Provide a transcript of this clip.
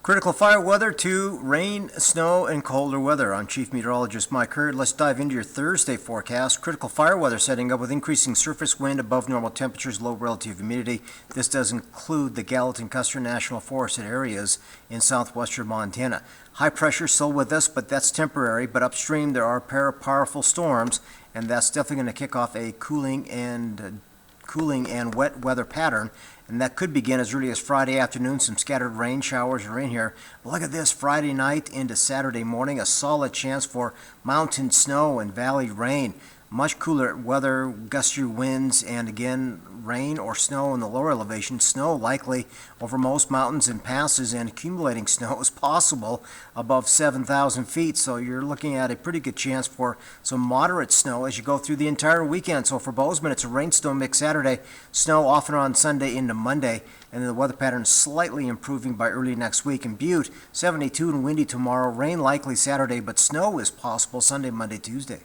Critical fire weather to rain, snow, and colder weather. I'm Chief Meteorologist Mike Hurd. Let's dive into your Thursday forecast. Critical fire weather setting up with increasing surface wind, above normal temperatures, low relative humidity. This does include the Gallatin-Custer National Forested areas in southwestern Montana. High pressure still with us, but that's temporary. But upstream there are a pair of powerful storms, and that's definitely going to kick off a cooling and wet weather pattern, and that could begin as early as Friday afternoon. Some scattered rain showers are in here. But look at this, Friday night into Saturday morning, a solid chance for mountain snow and valley rain. Much cooler weather, gusty winds, and again, rain or snow in the lower elevation. Snow likely over most mountains and passes, and accumulating snow is possible above 7,000 feet. So you're looking at a pretty good chance for some moderate snow as you go through the entire weekend. So for Bozeman, it's a rain-snow mix Saturday, snow off and on Sunday into Monday, and then the weather pattern is slightly improving by early next week. In Butte, 72 and windy tomorrow, rain likely Saturday, but snow is possible Sunday, Monday, Tuesday.